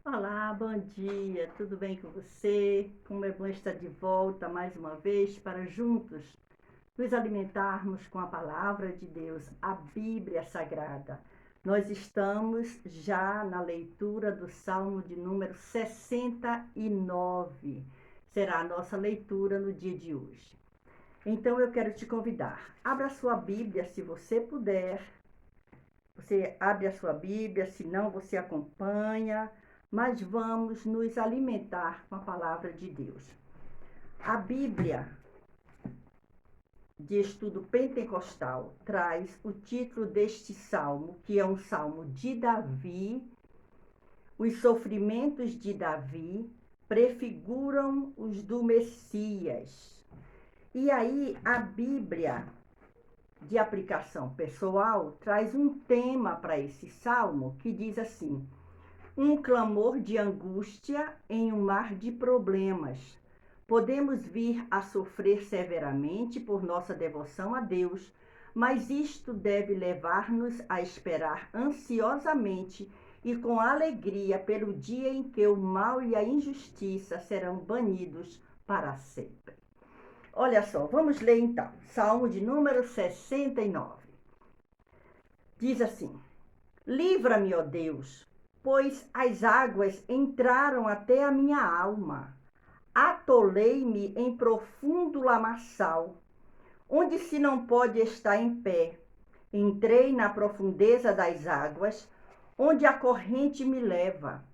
Olá, bom dia, tudo bem com você? Como é bom estar de volta mais uma vez para juntos nos alimentarmos com a palavra de Deus, a Bíblia Sagrada. Nós estamos já na leitura do Salmo de número 69. Será a nossa leitura no dia de hoje. Então eu quero te convidar, abra a sua Bíblia se você puder. Você abre a sua Bíblia, se não você acompanha, mas vamos nos alimentar com a palavra de Deus. A Bíblia de Estudo Pentecostal traz o título deste salmo, que é um salmo de Davi. Os sofrimentos de Davi prefiguram os do Messias. E aí a Bíblia de aplicação pessoal traz um tema para esse salmo que diz assim: um clamor de angústia em um mar de problemas. Podemos vir a sofrer severamente por nossa devoção a Deus, mas isto deve levar-nos a esperar ansiosamente e com alegria pelo dia em que o mal e a injustiça serão banidos para sempre. Olha só, vamos ler então, Salmo de número 69. Diz assim: livra-me, ó Deus, pois as águas entraram até a minha alma. Atolei-me em profundo lamaçal, onde se não pode estar em pé. Entrei na profundeza das águas, onde a corrente me leva.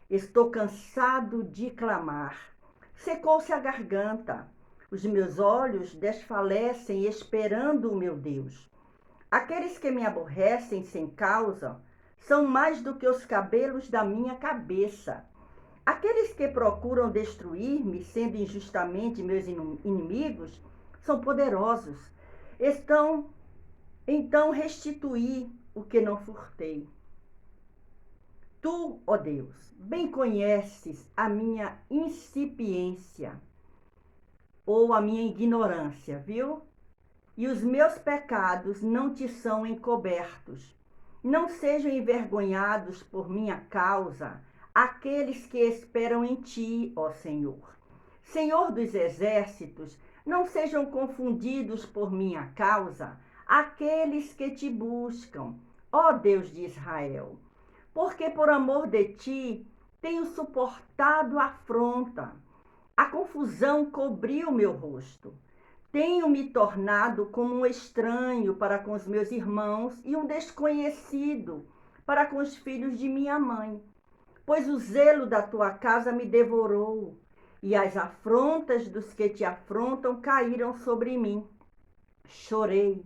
Estou cansado de clamar. Secou-se a garganta. Os meus olhos desfalecem esperando o meu Deus. Aqueles que me aborrecem sem causa são mais do que os cabelos da minha cabeça. Aqueles que procuram destruir-me, sendo injustamente meus inimigos, são poderosos. Então restituí o que não furtei. Tu, ó Deus, bem conheces a minha incipiência ou a minha ignorância, viu? E os meus pecados não te são encobertos. Não sejam envergonhados por minha causa aqueles que esperam em ti, ó Senhor. Senhor dos exércitos, não sejam confundidos por minha causa aqueles que te buscam, ó Deus de Israel. Porque por amor de ti tenho suportado a afronta. A confusão cobriu meu rosto. Tenho me tornado como um estranho para com os meus irmãos e um desconhecido para com os filhos de minha mãe. Pois o zelo da tua casa me devorou, e as afrontas dos que te afrontam caíram sobre mim. Chorei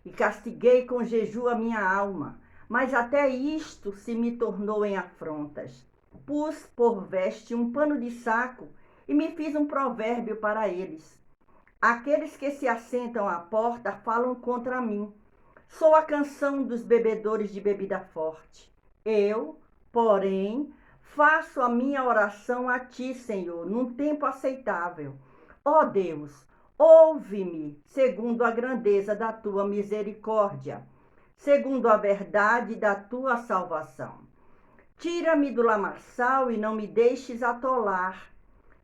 e castiguei com jejum a minha alma, mas até isto se me tornou em afrontas. Pus por veste um pano de saco e me fiz um provérbio para eles. Aqueles que se assentam à porta falam contra mim. Sou a canção dos bebedores de bebida forte. Eu, porém, faço a minha oração a ti, Senhor, num tempo aceitável. Ó Deus, ouve-me segundo a grandeza da tua misericórdia, segundo a verdade da tua salvação. Tira-me do lamaçal e não me deixes atolar.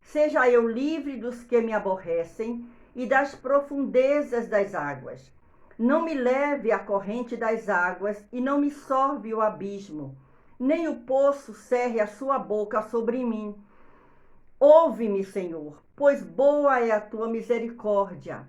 Seja eu livre dos que me aborrecem e das profundezas das águas. Não me leve à corrente das águas e não me sorve o abismo, nem o poço cerre a sua boca sobre mim. Ouve-me, Senhor, pois boa é a tua misericórdia.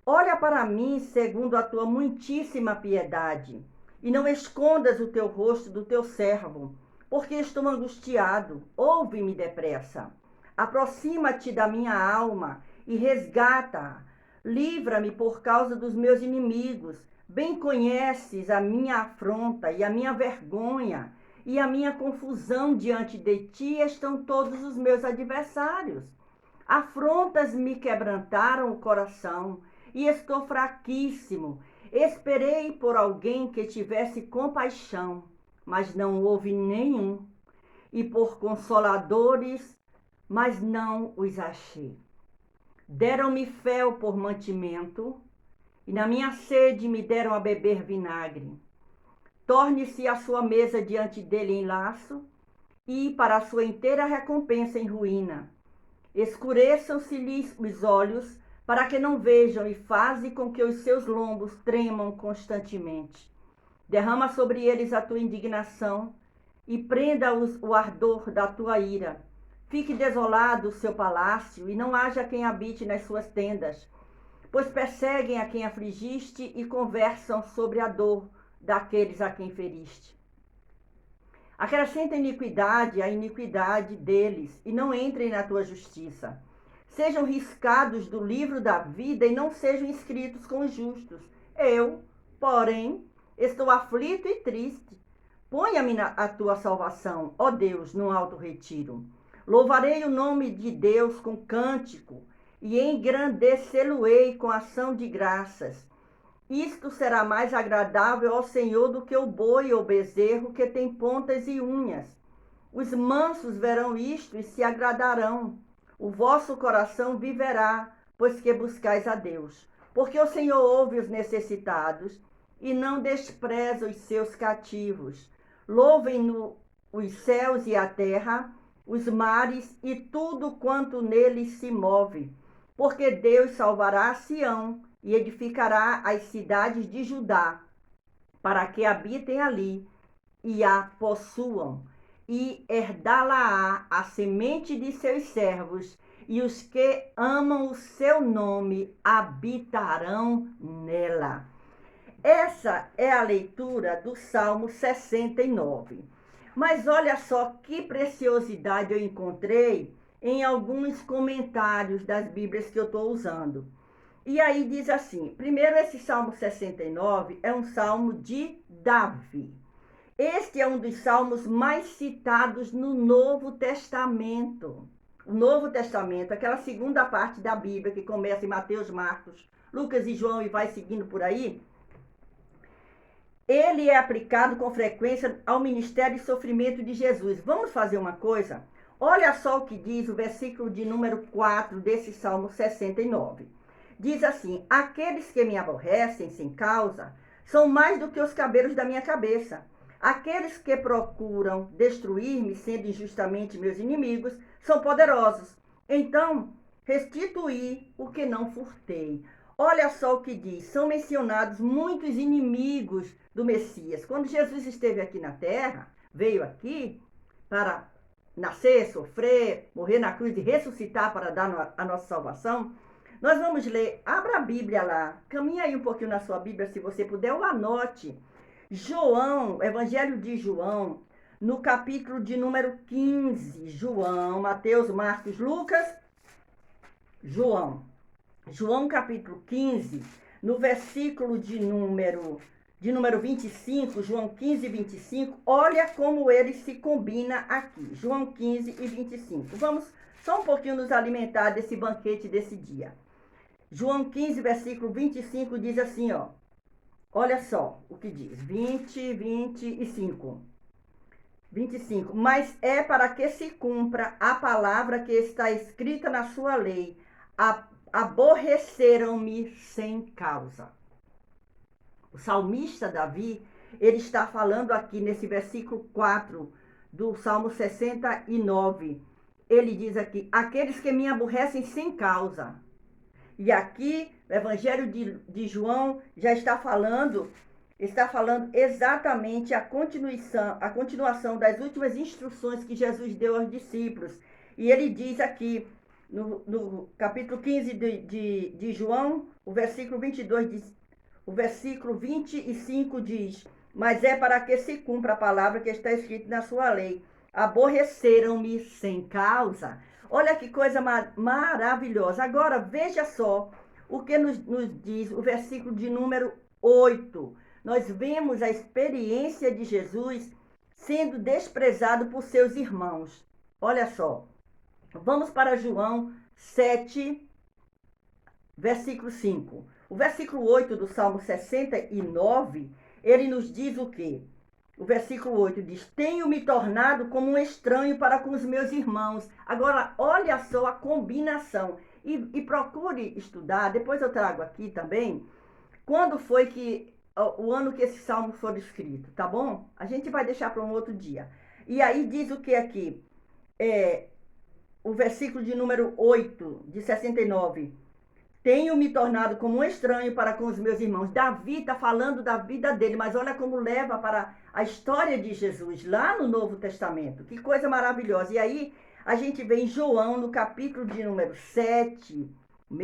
Olha para mim segundo a tua muitíssima piedade, e não escondas o teu rosto do teu servo, porque estou angustiado. Ouve-me depressa. Aproxima-te da minha alma e resgata-a. Livra-me por causa dos meus inimigos. Bem conheces a minha afronta e a minha vergonha, e a minha confusão diante de ti estão todos os meus adversários. Afrontas me quebrantaram o coração, e estou fraquíssimo. Esperei por alguém que tivesse compaixão, mas não houve nenhum, e por consoladores, mas não os achei. Deram-me fel por mantimento, e na minha sede me deram a beber vinagre. Torne-se a sua mesa diante dele em laço, e para a sua inteira recompensa em ruína. Escureçam-se-lhes os olhos, para que não vejam, e faze com que os seus lombos tremam constantemente. Derrama sobre eles a tua indignação, e prenda-os o ardor da tua ira. Fique desolado o seu palácio, e não haja quem habite nas suas tendas, pois perseguem a quem afligiste e conversam sobre a dor daqueles a quem feriste. Acrescenta iniquidade à iniquidade deles, e não entrem na tua justiça. Sejam riscados do livro da vida e não sejam inscritos com os justos. Eu, porém, estou aflito e triste. Ponha-me a tua salvação, ó Deus, no alto retiro. Louvarei o nome de Deus com cântico e engrandecê-lo-ei com ação de graças. Isto será mais agradável ao Senhor do que o boi ou bezerro que tem pontas e unhas. Os mansos verão isto e se agradarão. O vosso coração viverá, pois que buscais a Deus. Porque o Senhor ouve os necessitados e não despreza os seus cativos. Louvem-no os céus e a terra, os mares e tudo quanto neles se move. Porque Deus salvará Sião e edificará as cidades de Judá, para que habitem ali e a possuam, e herdá-la-á a semente de seus servos, e os que amam o seu nome habitarão nela. Essa é a leitura do Salmo 69. Mas olha só que preciosidade eu encontrei em alguns comentários das Bíblias que eu estou usando. E aí diz assim, primeiro esse Salmo 69 é um salmo de Davi. Este é um dos salmos mais citados no Novo Testamento. O Novo Testamento, aquela segunda parte da Bíblia que começa em Mateus, Marcos, Lucas e João e vai seguindo por aí, ele é aplicado com frequência ao ministério e sofrimento de Jesus. Vamos fazer uma coisa? Olha só o que diz o versículo de número 4 desse Salmo 69. Diz assim, aqueles que me aborrecem sem causa são mais do que os cabelos da minha cabeça. Aqueles que procuram destruir-me, sendo injustamente meus inimigos, são poderosos. Então, restituí o que não furtei. Olha só o que diz, são mencionados muitos inimigos do Messias. Quando Jesus esteve aqui na terra, veio aqui para nascer, sofrer, morrer na cruz e ressuscitar para dar a nossa salvação. Nós vamos ler, abra a Bíblia lá, caminha aí um pouquinho na sua Bíblia, se você puder, ou anote. João, Evangelho de João, no capítulo de número 15, João, Mateus, Marcos, Lucas, João. João capítulo 15, no versículo de número 25, João 15, 25, olha como ele se combina aqui. João 15 e 25. Vamos só um pouquinho nos alimentar desse banquete desse dia. João 15, versículo 25 diz assim, ó. Olha só o que diz. 25. Mas é para que se cumpra a palavra que está escrita na sua lei. Aborreceram-me sem causa. O salmista Davi, ele está falando aqui nesse versículo 4 do Salmo 69. Ele diz aqui, aqueles que me aborrecem sem causa. E aqui, o Evangelho de João já está falando exatamente a continuação das últimas instruções que Jesus deu aos discípulos. E ele diz aqui, no capítulo 15 de João, o versículo 22 diz, o versículo 25 diz, mas é para que se cumpra a palavra que está escrita na sua lei. Aborreceram-me sem causa. Olha que coisa maravilhosa. Agora, veja só o que nos diz o versículo de número 8. Nós vemos a experiência de Jesus sendo desprezado por seus irmãos. Olha só. Vamos para João 7, versículo 5. O versículo 8 do Salmo 69, ele nos diz o quê? O versículo 8 diz, tenho me tornado como um estranho para com os meus irmãos. Agora, olha só a combinação. E procure estudar, depois eu trago aqui também, quando foi que o ano que esse salmo foi escrito, tá bom? A gente vai deixar para um outro dia. E aí diz o que aqui? O versículo de número 8, de 69. Tenho me tornado como um estranho para com os meus irmãos. Davi está falando da vida dele, mas olha como leva para a história de Jesus, lá no Novo Testamento. Que coisa maravilhosa. E aí a gente vê em João, no capítulo de número 7, o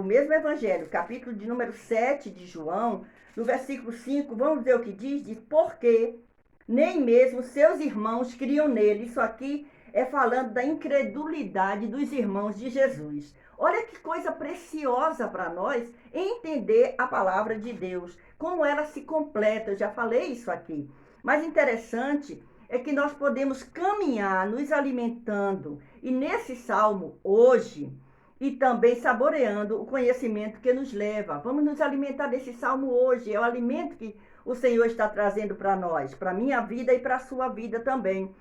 mesmo evangelho, capítulo de número 7 de João, no versículo 5, vamos ver o que diz? Diz, porque nem mesmo seus irmãos criam nele. Isso aqui é falando da incredulidade dos irmãos de Jesus. Olha que coisa preciosa para nós entender a palavra de Deus, como ela se completa. Eu já falei isso aqui. Mas interessante é que nós podemos caminhar nos alimentando, e nesse salmo hoje, e também saboreando o conhecimento que nos leva. Vamos nos alimentar desse salmo hoje, é o alimento que o Senhor está trazendo para nós, para a minha vida e para a sua vida também.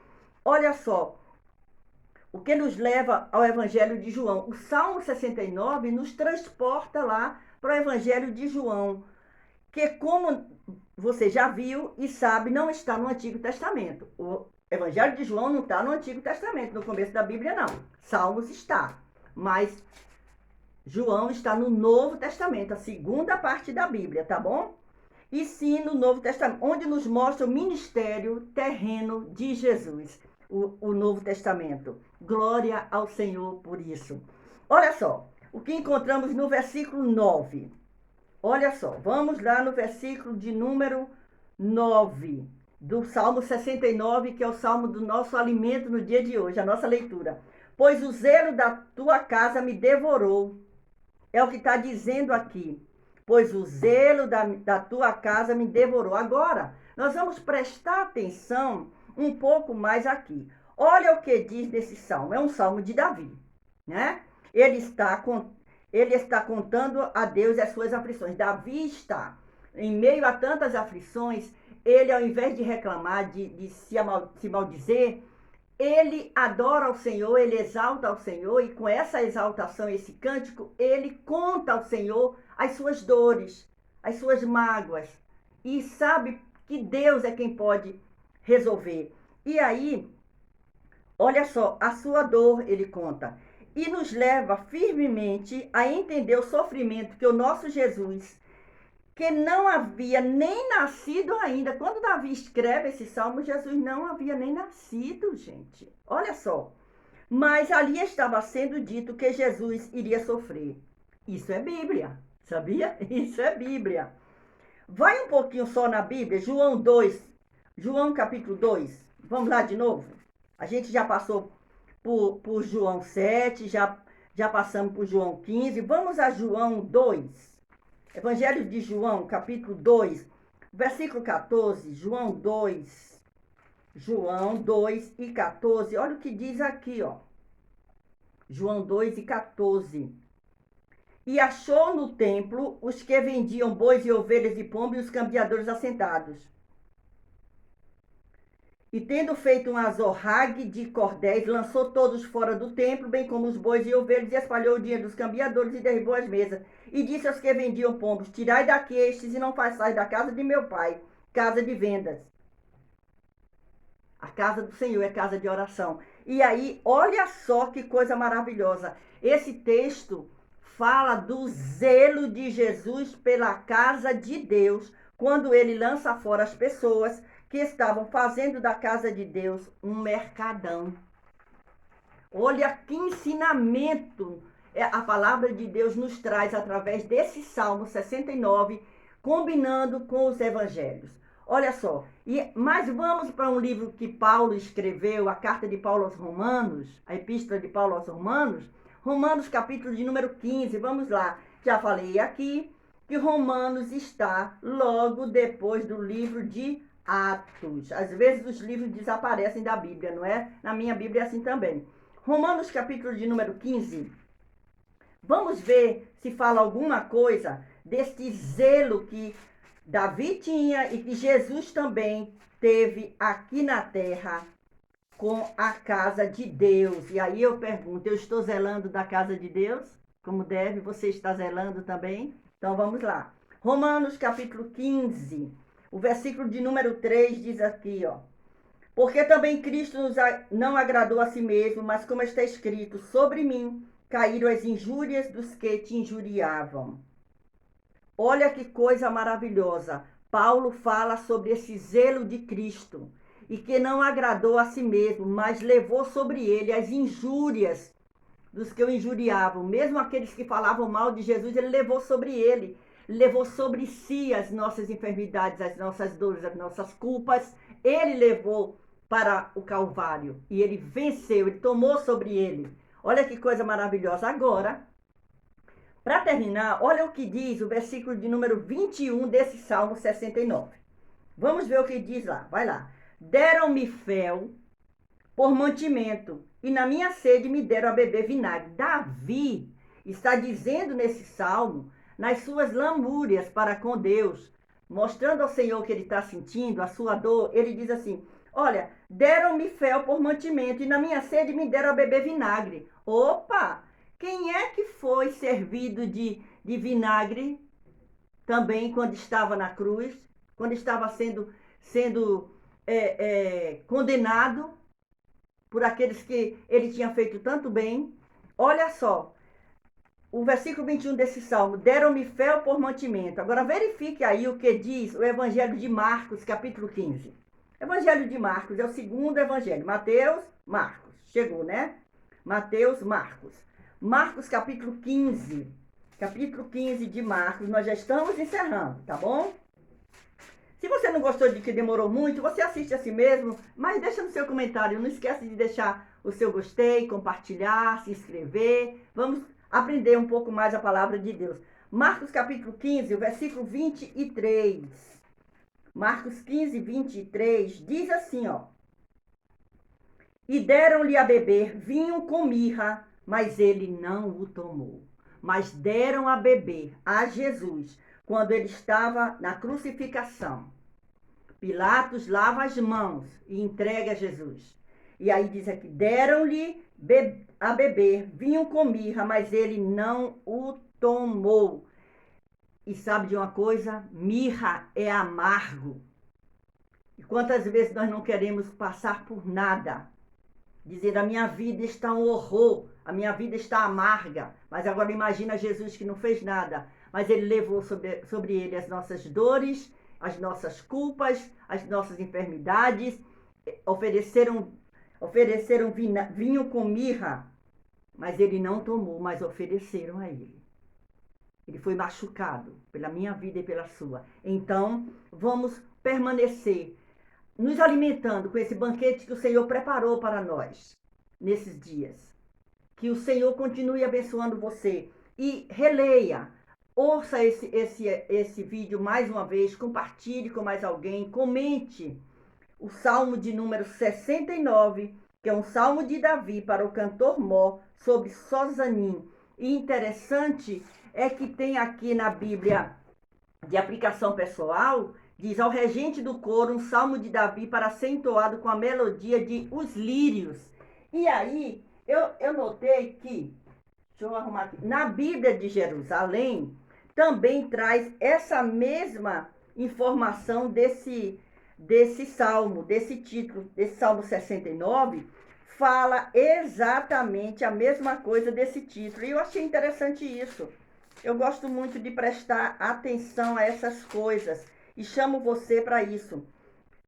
Olha só, o que nos leva ao Evangelho de João. O Salmo 69 nos transporta lá para o Evangelho de João, que, como você já viu e sabe, não está no Antigo Testamento. O Evangelho de João não está no Antigo Testamento, no começo da Bíblia não. Salmos está, mas João está no Novo Testamento, a segunda parte da Bíblia, tá bom? E sim no Novo Testamento, onde nos mostra o ministério terreno de Jesus. O Novo Testamento. Glória ao Senhor por isso. Olha só, o que encontramos no versículo 9. Olha só, vamos lá no versículo de número 9, do Salmo 69, que é o salmo do nosso alimento no dia de hoje, a nossa leitura. Pois o zelo da tua casa me devorou. É o que está dizendo aqui. Pois o zelo da tua casa me devorou. Agora, nós vamos prestar atenção um pouco mais aqui. Olha o que diz desse salmo. É um salmo de Davi, né? Ele está contando a Deus as suas aflições. Davi está em meio a tantas aflições. Ele, ao invés de reclamar, de se maldizer, ele adora ao Senhor, ele exalta ao Senhor, e com essa exaltação, esse cântico, ele conta ao Senhor as suas dores, as suas mágoas, e sabe que Deus é quem pode resolver. E aí, olha só, a sua dor, ele conta, e nos leva firmemente a entender o sofrimento que o nosso Jesus, que não havia nem nascido ainda. Quando Davi escreve esse salmo, Jesus não havia nem nascido, gente. Olha só. Mas ali estava sendo dito que Jesus iria sofrer. Isso é Bíblia, sabia? Isso é Bíblia. Vai um pouquinho só na Bíblia, João 2, João capítulo 2. Vamos lá de novo? A gente já passou por João 7, já passamos por João 15. Vamos a João 2. Evangelho de João, capítulo 2, versículo 14, João 2 e 14, olha o que diz aqui, ó. João 2 e 14. E achou no templo os que vendiam bois e ovelhas e pombos e os cambiadores assentados. E tendo feito um azorrague de cordéis, lançou todos fora do templo, bem como os bois e ovelhas, e espalhou o dinheiro dos cambiadores e derribou as mesas. E disse aos que vendiam pombos, tirai daqui estes e não façais da casa de meu pai casa de vendas. A casa do Senhor é casa de oração. E aí, olha só que coisa maravilhosa. Esse texto fala do zelo de Jesus pela casa de Deus, quando ele lança fora as pessoas que estavam fazendo da casa de Deus um mercadão. Olha que ensinamento a palavra de Deus nos traz através desse Salmo 69, combinando com os evangelhos. Olha só, mas vamos para um livro que Paulo escreveu, a carta de Paulo aos Romanos, a epístola de Paulo aos Romanos, Romanos capítulo de número 15, vamos lá. Já falei aqui que Romanos está logo depois do livro de Atos. Às vezes os livros desaparecem da Bíblia, não é? Na minha Bíblia é assim também. Romanos capítulo de número 15. Vamos ver se fala alguma coisa deste zelo que Davi tinha e que Jesus também teve aqui na terra com a casa de Deus. E aí eu pergunto, eu estou zelando da casa de Deus? Como deve, você está zelando também? Então vamos lá. Romanos capítulo 15. O versículo de número 3 diz aqui, ó. Porque também Cristo não agradou a si mesmo, mas como está escrito, sobre mim caíram as injúrias dos que te injuriavam. Olha que coisa maravilhosa. Paulo fala sobre esse zelo de Cristo e que não agradou a si mesmo, mas levou sobre ele as injúrias dos que o injuriavam. Mesmo aqueles que falavam mal de Jesus, ele levou sobre ele. Levou sobre si as nossas enfermidades, as nossas dores, as nossas culpas. Ele levou para o Calvário e ele venceu, ele tomou sobre ele. Olha que coisa maravilhosa. Agora, para terminar, olha o que diz o versículo de número 21 desse Salmo 69. Vamos ver o que diz lá. Vai lá. Deram-me fel por mantimento, e na minha sede me deram a beber vinagre. Davi está dizendo nesse salmo, nas suas lamúrias para com Deus, mostrando ao Senhor que ele está sentindo, a sua dor, ele diz assim: olha, deram-me fel por mantimento, e na minha sede me deram a beber vinagre. Opa! Quem é que foi servido de vinagre também quando estava na cruz, quando estava sendo condenado por aqueles que ele tinha feito tanto bem? Olha só, o versículo 21 desse salmo: deram-me fel por mantimento. Agora verifique aí o que diz o Evangelho de Marcos, capítulo 15. Evangelho de Marcos é o segundo evangelho. Mateus, Marcos. Chegou, né? Mateus, Marcos. Marcos, capítulo 15. Capítulo 15 de Marcos. Nós já estamos encerrando, tá bom? Se você não gostou de que demorou muito, você assiste assim mesmo, mas deixa no seu comentário. Não esquece de deixar o seu gostei, compartilhar, se inscrever. Vamos aprender um pouco mais a palavra de Deus. Marcos capítulo 15, o versículo 23. Marcos 15, 23 diz assim, ó: e deram-lhe a beber vinho com mirra, mas ele não o tomou. Mas deram a beber a Jesus quando ele estava na crucificação. Pilatos lava as mãos e entrega a Jesus. E aí diz aqui: deram-lhe a beber vinho com mirra, mas ele não o tomou. E sabe de uma coisa? Mirra é amargo. E quantas vezes nós não queremos passar por nada? Dizer: a minha vida está um horror, a minha vida está amarga. Mas agora imagina Jesus que não fez nada, mas ele levou sobre ele as nossas dores, as nossas culpas, as nossas enfermidades. Ofereceram vinho com mirra, mas ele não tomou, mas ofereceram a ele. Ele foi machucado pela minha vida e pela sua. Então, vamos permanecer nos alimentando com esse banquete que o Senhor preparou para nós nesses dias. Que o Senhor continue abençoando você. E releia, ouça esse vídeo mais uma vez, compartilhe com mais alguém, comente o Salmo de número 69, que é um Salmo de Davi para o cantor Mó, sobre Sozanim. E interessante é que tem aqui na Bíblia de aplicação pessoal, diz: ao regente do coro, um salmo de Davi para ser entoado com a melodia de Os Lírios. E aí, eu notei que, deixa eu arrumar aqui, na Bíblia de Jerusalém, também traz essa mesma informação desse salmo, desse título, desse Salmo 69, fala exatamente a mesma coisa desse título. E eu achei interessante isso. Eu gosto muito de prestar atenção a essas coisas e chamo você para isso.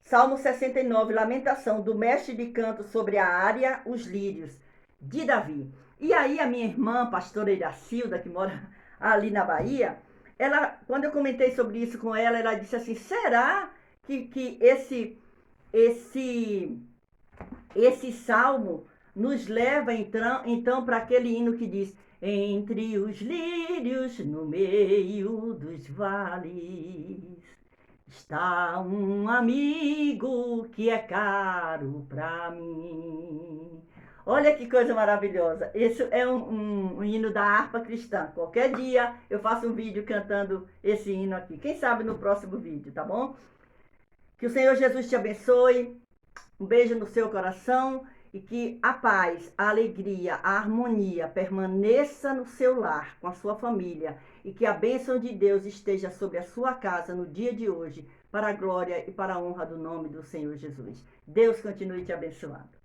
Salmo 69, lamentação do mestre de canto sobre a área, os lírios, de Davi. E aí a minha irmã, pastora Iracilda, que mora ali na Bahia, ela, quando eu comentei sobre isso com ela, ela disse assim: será que esse salmo nos leva então para aquele hino que diz: entre os lírios, no meio dos vales, está um amigo que é caro para mim. Olha que coisa maravilhosa. Esse é um hino da harpa cristã. Qualquer dia eu faço um vídeo cantando esse hino aqui. Quem sabe no próximo vídeo, tá bom? Que o Senhor Jesus te abençoe. Um beijo no seu coração. E que a paz, a alegria, a harmonia permaneça no seu lar, com a sua família. E que a bênção de Deus esteja sobre a sua casa no dia de hoje, para a glória e para a honra do nome do Senhor Jesus. Deus continue te abençoando.